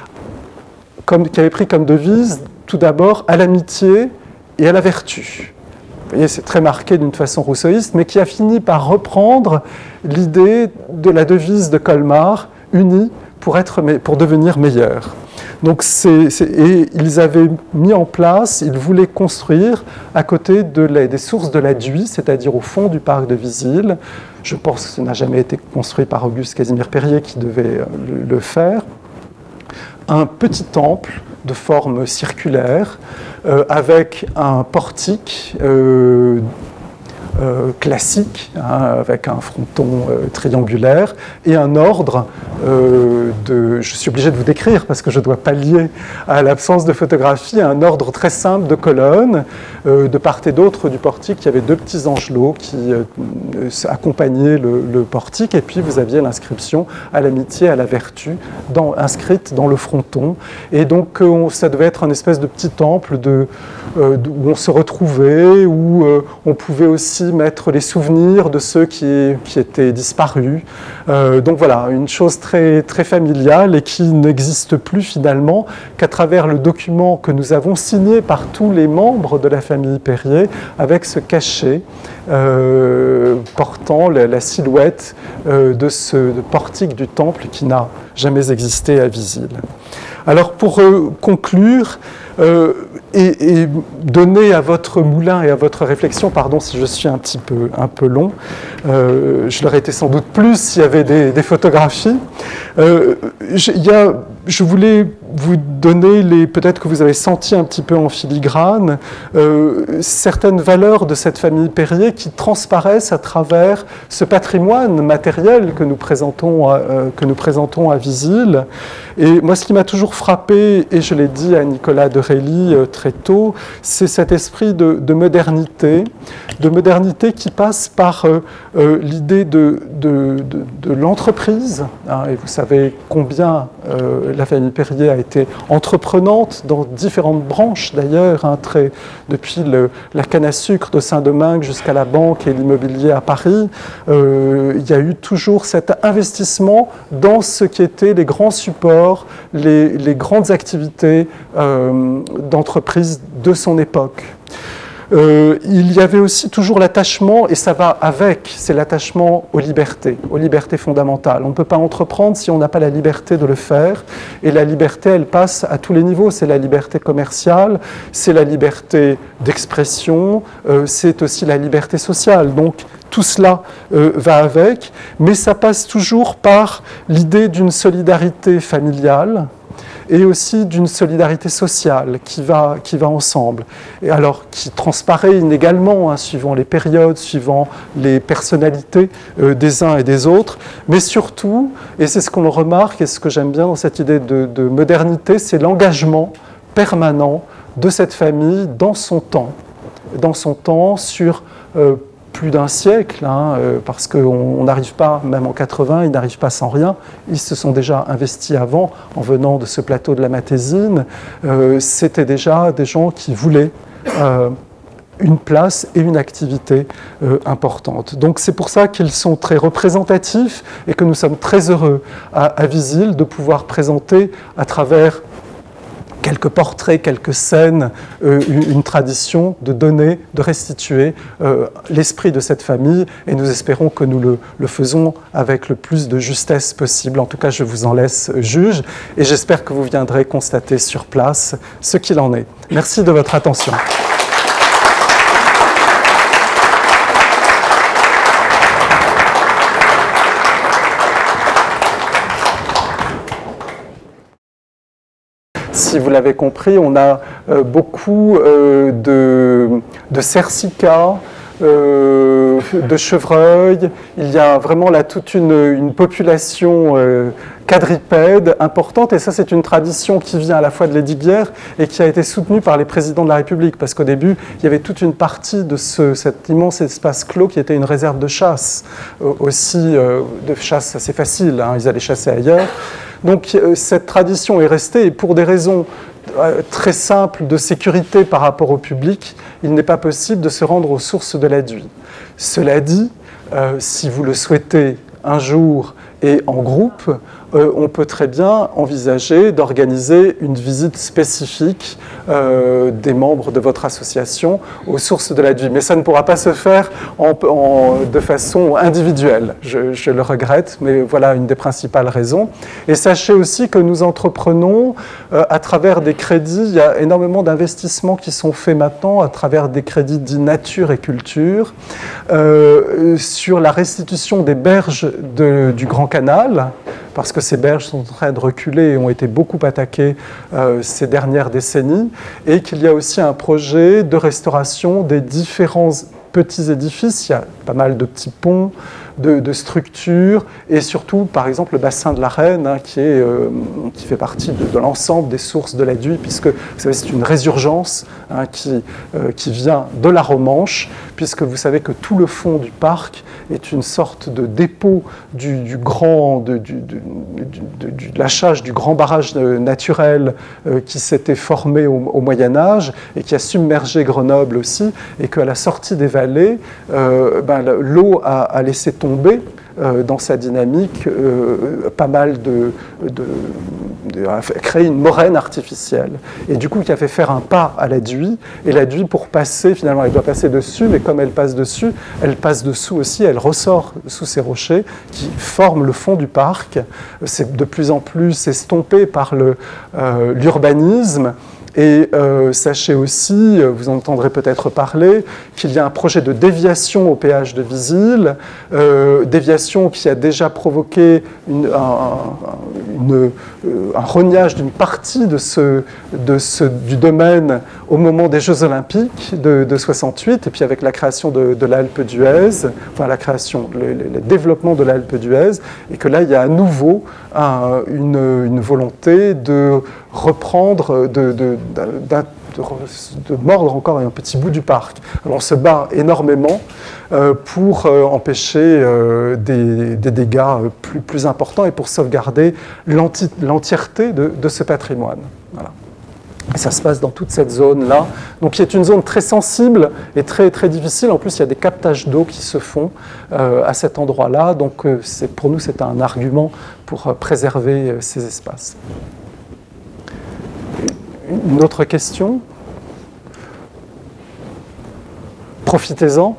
[SPEAKER 1] pris comme devise, tout d'abord, à l'amitié et à la vertu. Vous voyez, c'est très marqué d'une façon rousseauiste, mais qui a fini par reprendre l'idée de la devise de Colmar, unis pour devenir meilleurs. Donc, et ils avaient mis en place, ils voulaient construire à côté des sources de la Duy, c'est-à-dire au fond du parc de Visil. Je pense que ce n'a jamais été construit par Auguste Casimir Perrier qui devait le faire. Un petit temple de forme circulaire avec un portique classique, avec un fronton triangulaire et un ordre je suis obligé de vous décrire parce que je dois pallier à l'absence de photographie, un ordre très simple de colonnes. De part et d'autre du portique, il y avait 2 petits angelots qui accompagnaient le portique, et puis vous aviez l'inscription à l'amitié, à la vertu, inscrite dans le fronton. Et donc ça devait être un espèce de petit temple où on se retrouvait, où on pouvait aussi mettre les souvenirs de ceux qui étaient disparus. Donc voilà, une chose très, très familiale et qui n'existe plus finalement qu'à travers le document que nous avons signé par tous les membres de la famille Perrier, avec ce cachet portant la silhouette de ce portique du temple qui n'a jamais existé à Visil. Alors pour conclure, et donner à votre moulin et à votre réflexion, pardon si je suis un peu long, je l'aurais été sans doute plus s'il y avait des photographies. Je voulais vous donner, peut-être que vous avez senti un petit peu en filigrane, certaines valeurs de cette famille Perrier qui transparaissent à travers ce patrimoine matériel que nous présentons à Visil. Et moi, ce qui m'a toujours frappé, et je l'ai dit à Nicolas de Rély très tôt, c'est cet esprit de modernité qui passe par l'idée de l'entreprise. Et vous savez combien la famille Perrier a été entreprenante dans différentes branches d'ailleurs, depuis la canne à sucre de Saint-Domingue jusqu'à la banque et l'immobilier à Paris. Il y a eu toujours cet investissement dans ce qui étaient les grands supports, les grandes activités d'entreprise de son époque. Il y avait aussi toujours l'attachement, et ça va avec, c'est l'attachement aux libertés fondamentales. On ne peut pas entreprendre si on n'a pas la liberté de le faire, et la liberté, elle passe à tous les niveaux. C'est la liberté commerciale, c'est la liberté d'expression, c'est aussi la liberté sociale. Donc tout cela va avec, mais ça passe toujours par l'idée d'une solidarité familiale et aussi d'une solidarité sociale qui va ensemble, et alors qui transparaît inégalement, hein, suivant les périodes, suivant les personnalités des uns et des autres, mais surtout, et c'est ce qu'on remarque, et ce que j'aime bien dans cette idée de modernité, c'est l'engagement permanent de cette famille dans son temps sur plus d'un siècle, hein, parce qu'on n'arrive pas, même en 80, ils n'arrivent pas sans rien. Ils se sont déjà investis avant, en venant de ce plateau de la Matésine. C'était déjà des gens qui voulaient une place et une activité importante. Donc c'est pour ça qu'ils sont très représentatifs et que nous sommes très heureux à Visil de pouvoir présenter à travers quelques portraits, quelques scènes, une tradition de donner, de restituer l'esprit de cette famille, et nous espérons que nous le faisons avec le plus de justesse possible. En tout cas, je vous en laisse juge, et j'espère que vous viendrez constater sur place ce qu'il en est. Merci de votre attention. Si vous l'avez compris, on a beaucoup de cercicas, de chevreuils. Il y a vraiment là toute une population quadripède importante, et ça c'est une tradition qui vient à la fois de Lesdiguières et qui a été soutenue par les présidents de la République, parce qu'au début il y avait toute une partie de cet immense espace clos qui était une réserve de chasse, aussi de chasse assez facile, hein, ils allaient chasser ailleurs. Donc cette tradition est restée, et pour des raisons très simples de sécurité par rapport au public, il n'est pas possible de se rendre aux sources de l'Aduy. Cela dit, si vous le souhaitez un jour et en groupe, on peut très bien envisager d'organiser une visite spécifique des membres de votre association aux sources de l'Aduy. Mais ça ne pourra pas se faire de façon individuelle. Je le regrette, mais voilà une des principales raisons. Et sachez aussi que nous entreprenons à travers des crédits, il y a énormément d'investissements qui sont faits maintenant à travers des crédits dits nature et culture, sur la restitution des berges du Grand Canal, parce que ces berges sont en train de reculer et ont été beaucoup attaquées ces dernières décennies, et qu'il y a aussi un projet de restauration des différents petits édifices. Il y a pas mal de petits ponts, de structures, et surtout, par exemple, le bassin de la Reine, hein, qui fait partie de l'ensemble des sources de l'Aduy, puisque, vous savez, c'est une résurgence, hein, qui vient de la Romanche, puisque vous savez que tout le fond du parc est une sorte de dépôt du lâchage du grand barrage naturel qui s'était formé au Moyen-Âge et qui a submergé Grenoble aussi, et qu'à la sortie des vallées, l'eau a laissé tomber dans sa dynamique pas mal a créé une moraine artificielle, et du coup qui a fait faire un pas à l'Aduy, et l'Aduy, pour passer, finalement elle doit passer dessus, mais comme elle passe dessus, elle passe dessous aussi, elle ressort sous ces rochers qui forment le fond du parc. C'est de plus en plus estompé par l'urbanisme. Et sachez aussi, vous en entendrez peut-être parler, qu'il y a un projet de déviation au péage de Visil, déviation qui a déjà provoqué un rognage d'une partie du domaine au moment des Jeux Olympiques de 68, et puis avec la création de l'Alpe d'Huez, enfin le développement de l'Alpe d'Huez, et que là il y a à nouveau une volonté de reprendre, de mordre encore un petit bout du parc. Alors on se bat énormément pour empêcher des dégâts plus importants et pour sauvegarder l'entièreté de ce patrimoine. Voilà. Et ça se passe dans toute cette zone-là. Donc il y a une zone très sensible et très, très difficile. En plus, il y a des captages d'eau qui se font à cet endroit-là. Donc pour nous, c'est un argument pour préserver ces espaces. Une autre question? Profitez-en.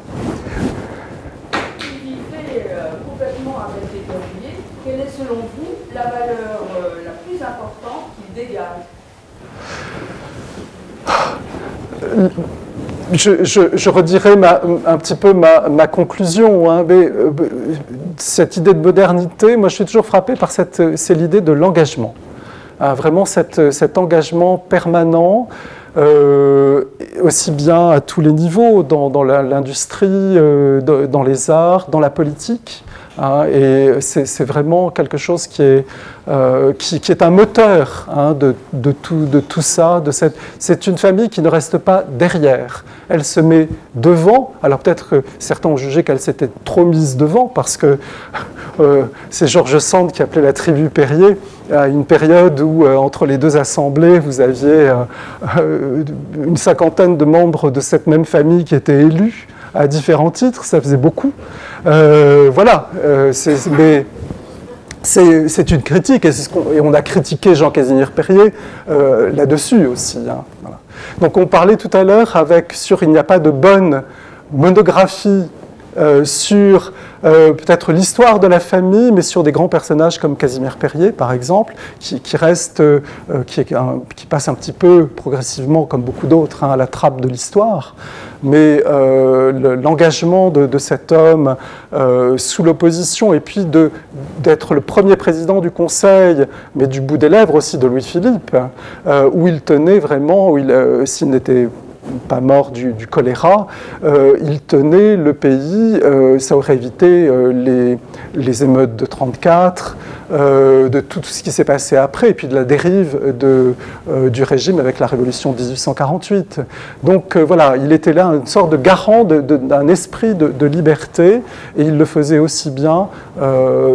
[SPEAKER 2] Qui vivrait complètement avec les Corbiers, quelle est selon vous la valeur la plus importante qu'il dégage?
[SPEAKER 1] Je redirai un petit peu ma conclusion, hein, mais cette idée de modernité, moi je suis toujours frappé par c'est l'idée de l'engagement. Vraiment cet engagement permanent, aussi bien à tous les niveaux, dans l'industrie, dans les arts, dans la politique. Et c'est vraiment quelque chose qui est un moteur de tout ça. C'est une famille qui ne reste pas derrière. Elle se met devant. Alors peut-être que certains ont jugé qu'elle s'était trop mise devant parce que c'est George Sand qui appelait la tribu Perrier à une période où entre les deux assemblées, vous aviez une cinquantaine de membres de cette même famille qui étaient élus à différents titres, ça faisait beaucoup. Voilà, mais c'est une critique, et on a critiqué Jean Casimir Perrier là-dessus aussi. Voilà. Donc on parlait tout à l'heure sur il n'y a pas de bonne monographie sur peut-être l'histoire de la famille, mais sur des grands personnages comme Casimir Perrier, par exemple, qui passe un petit peu progressivement, comme beaucoup d'autres, à la trappe de l'histoire. Mais l'engagement de cet homme sous l'opposition, et puis d'être le premier président du Conseil, mais du bout des lèvres aussi de Louis-Philippe, où il tenait vraiment, s'il n'était pas mort du choléra, il tenait le pays, ça aurait évité les émeutes de 1934, de tout ce qui s'est passé après, et puis de la dérive du régime avec la révolution de 1848. Donc voilà, il était là une sorte de garant d'un esprit de liberté, et il le faisait aussi bien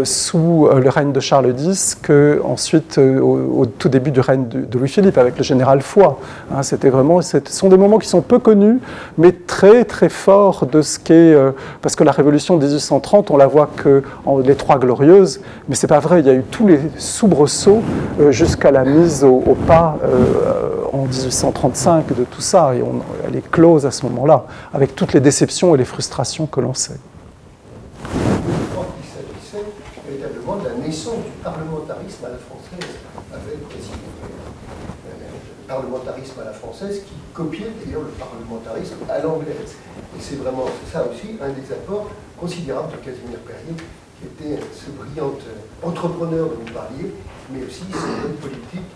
[SPEAKER 1] sous le règne de Charles X qu'ensuite au tout début du règne de Louis-Philippe avec le général Foy. C'était vraiment, ce sont des moments qui sont peu connus, mais très très forts de ce qu'est, parce que la révolution de 1830, on la voit que les Trois Glorieuses, mais c'est pas vrai, il y a eu tous les soubresauts jusqu'à la mise au pas en 1835 de tout ça, et elle est close à ce moment-là, avec toutes les déceptions et les frustrations que l'on sait.
[SPEAKER 3] Je crois qu'il s'agissait véritablement de la naissance du parlementarisme à la française avec le parlementarisme à la française qui copiait d'ailleurs le parlementarisme à l'anglaise. Et c'est vraiment ça aussi un des apports considérables de Casimir Perrier, qui était ce brillant entrepreneur dont vous parliez, mais aussi ce homme politique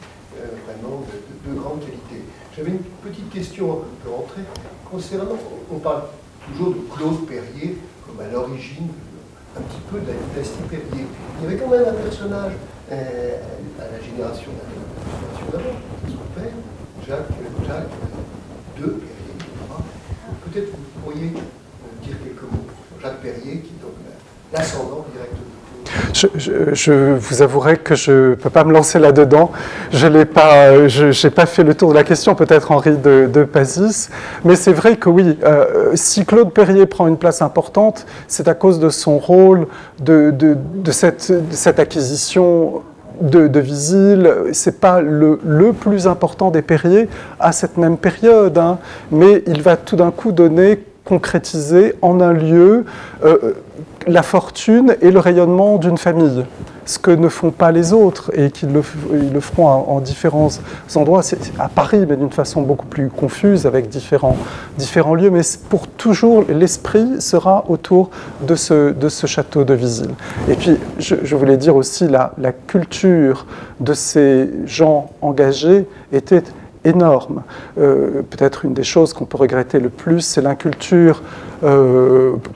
[SPEAKER 3] vraiment de grande qualité. J'avais une petite question un peu rentrée concernant, on parle toujours de Claude Perrier comme à l'origine un petit peu de la dynastie Perrier. Il y avait quand même un personnage à la génération d'avant, son père, Jacques II Perrier. Peut-être vous pourriez dire quelques mots sur Jacques Perrier, qui est donc l'ascendant direct de
[SPEAKER 1] je vous avouerai que je ne peux pas me lancer là-dedans. Je n'ai pas fait le tour de la question, peut-être Henri de Pazis. Mais c'est vrai que oui, si Claude Perrier prend une place importante, c'est à cause de son rôle, de cette acquisition de Visil. Ce n'est pas le plus important des Perrier à cette même période, mais il va tout d'un coup concrétiser en un lieu la fortune et le rayonnement d'une famille, ce que ne font pas les autres et qu'ils le feront en différents endroits, à Paris, mais d'une façon beaucoup plus confuse, avec différents lieux, mais pour toujours, l'esprit sera autour de ce château de Visil. Et puis, je voulais dire aussi, la culture de ces gens engagés était énorme. Peut-être une des choses qu'on peut regretter le plus, c'est l'inculture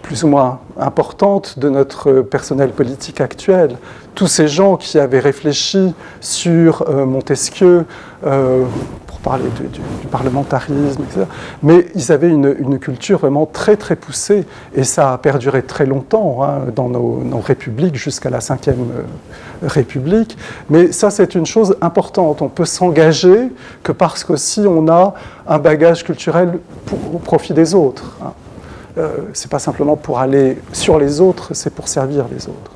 [SPEAKER 1] plus ou moins importante de notre personnel politique actuel. Tous ces gens qui avaient réfléchi sur Montesquieu, pour parler du parlementarisme, etc. Mais ils avaient une culture vraiment très très poussée, et ça a perduré très longtemps dans nos républiques jusqu'à la Ve République. Mais ça, c'est une chose importante. On peut s'engager que parce qu'aussi on a un bagage culturel au profit des autres. C'est pas simplement pour aller sur les autres, c'est pour servir les autres.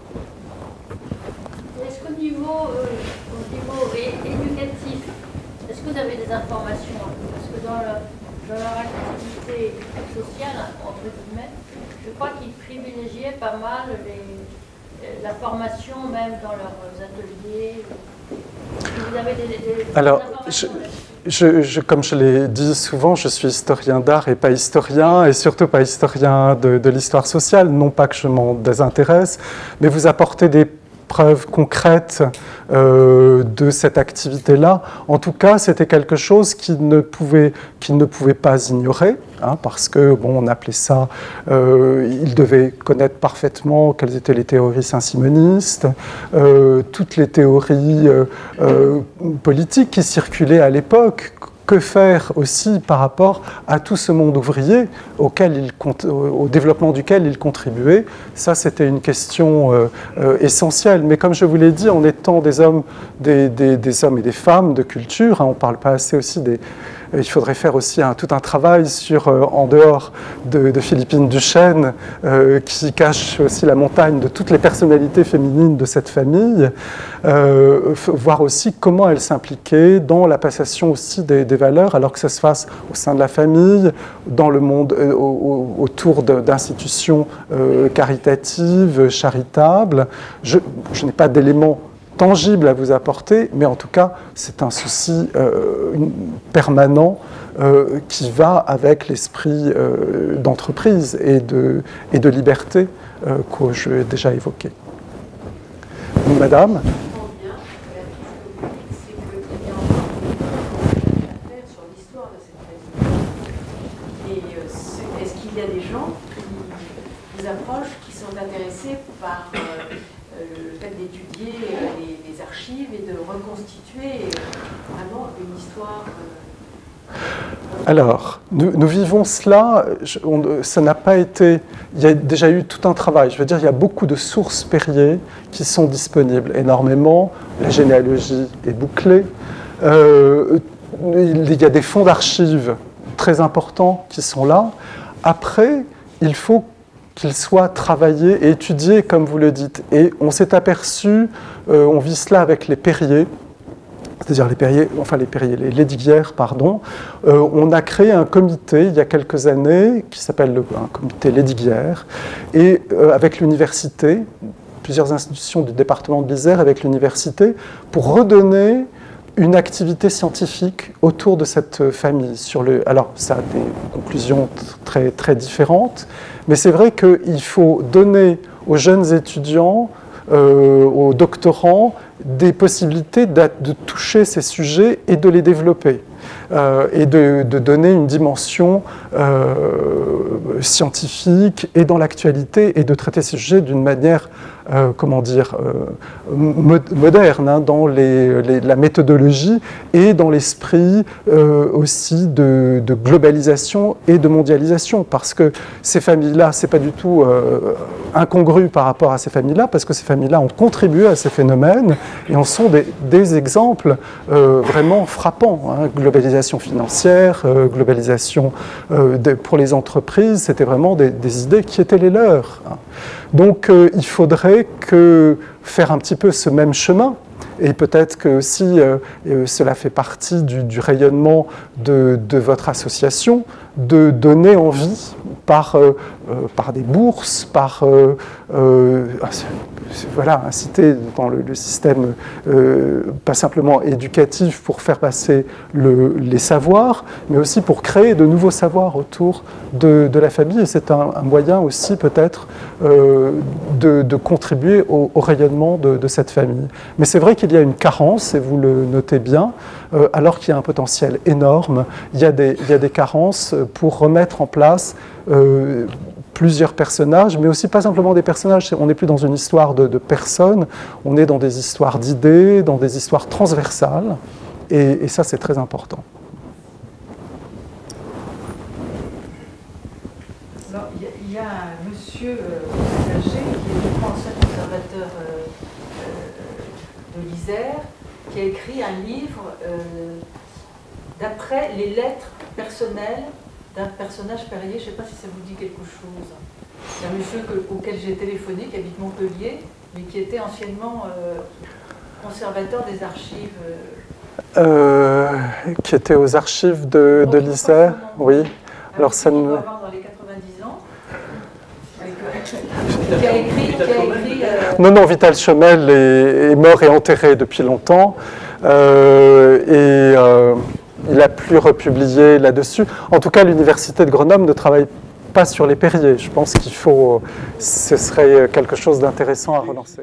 [SPEAKER 4] Est-ce qu'au niveau éducatif, est-ce que vous avez des informations? Parce que dans leur activité sociale, entre guillemets, je crois qu'ils privilégiaient pas mal la formation, même dans leurs ateliers. Vous avez des
[SPEAKER 1] Alors,
[SPEAKER 4] informations?
[SPEAKER 1] Comme je l'ai dit souvent, je suis historien d'art et pas historien, et surtout pas historien de l'histoire sociale. Non pas que je m'en désintéresse, mais vous apportez des preuve concrète de cette activité-là. En tout cas, c'était quelque chose qu'il ne pouvait pas ignorer, hein, parce que, bon, on appelait ça, il devait connaître parfaitement quelles étaient les théories saint-simonistes, toutes les théories politiques qui circulaient à l'époque. Que faire aussi par rapport à tout ce monde ouvrier au développement duquel il contribuait? Ça, c'était une question essentielle. Mais comme je vous l'ai dit, en étant des hommes et des femmes de culture, hein, on ne parle pas assez aussi des... Il faudrait faire aussi tout un travail sur, en dehors de Philippine Duchesne, qui cache aussi la montagne de toutes les personnalités féminines de cette famille, voir aussi comment elle s'impliquait dans la passation aussi des valeurs, alors que ça se fasse au sein de la famille, dans le monde, autour d'institutions caritatives, charitables. Je n'ai pas d'éléments tangible à vous apporter, mais en tout cas, c'est un souci permanent qui va avec l'esprit d'entreprise et de liberté que j'ai déjà évoqué. Madame ?
[SPEAKER 5] Est-ce qu'il y a des gens qui vous approchent, qui sont intéressés par le fait d'étudier les archives et de reconstituer vraiment une histoire
[SPEAKER 1] Alors, nous vivons cela, ça n'a pas été... Il y a déjà eu tout un travail. Je veux dire, il y a beaucoup de sources Perrier qui sont disponibles, énormément. La généalogie est bouclée. Il y a des fonds d'archives très importants qui sont là. Après, il faut qu'ils soient travaillés et étudiés, comme vous le dites. Et on s'est aperçu, on vit cela avec les Perrier, c'est-à-dire les Lesdiguières, pardon. On a créé un comité il y a quelques années qui s'appelle un comité Lesdiguières, et avec l'université, plusieurs institutions du département de l'Isère avec l'université, pour redonner une activité scientifique autour de cette famille. Alors, ça a des conclusions très, très différentes, mais c'est vrai qu'il faut donner aux jeunes étudiants, aux doctorants, des possibilités de toucher ces sujets et de les développer, et de donner une dimension scientifique et dans l'actualité, et de traiter ces sujets d'une manière, moderne, hein, dans la méthodologie et dans l'esprit aussi de globalisation et de mondialisation, parce que ces familles-là, c'est pas du tout incongru par rapport à ces familles-là, parce que ces familles-là ont contribué à ces phénomènes et en sont des exemples vraiment frappants, hein. Globalisation financière, globalisation pour les entreprises, c'était vraiment des idées qui étaient les leurs, hein. Donc il faudrait faire un petit peu ce même chemin. Et peut-être que aussi cela fait partie du rayonnement de votre association, de donner envie par des bourses, inciter dans le système, pas simplement éducatif pour faire passer les savoirs, mais aussi pour créer de nouveaux savoirs autour de la famille. Et c'est un moyen aussi peut-être de contribuer au rayonnement de cette famille. Mais c'est vrai qu'il y a une carence, et vous le notez bien, alors qu'il y a un potentiel énorme, il y a des carences pour remettre en place plusieurs personnages, mais aussi pas simplement des personnages. On n'est plus dans une histoire de personnes, on est dans des histoires d'idées, dans des histoires transversales, et ça c'est très important.
[SPEAKER 5] Alors, il y a un monsieur âgé qui est le ancien conservateur de l'Isère, qui a écrit un livre d'après les lettres personnelles d'un personnage Perrier. Je ne sais pas si ça vous dit quelque chose. C'est un monsieur auquel j'ai téléphoné, qui habite Montpellier, mais qui était anciennement conservateur des archives.
[SPEAKER 1] Qui était aux archives de l'Isère, oui. Alors ça
[SPEAKER 5] nous... Dans les 90 ans. Qui a écrit
[SPEAKER 1] Non, Vital Chomel est mort et enterré depuis longtemps. Il n'a plus republié là-dessus. En tout cas, l'Université de Grenoble ne travaille pas sur les Perrier. Je pense ce serait quelque chose d'intéressant à relancer.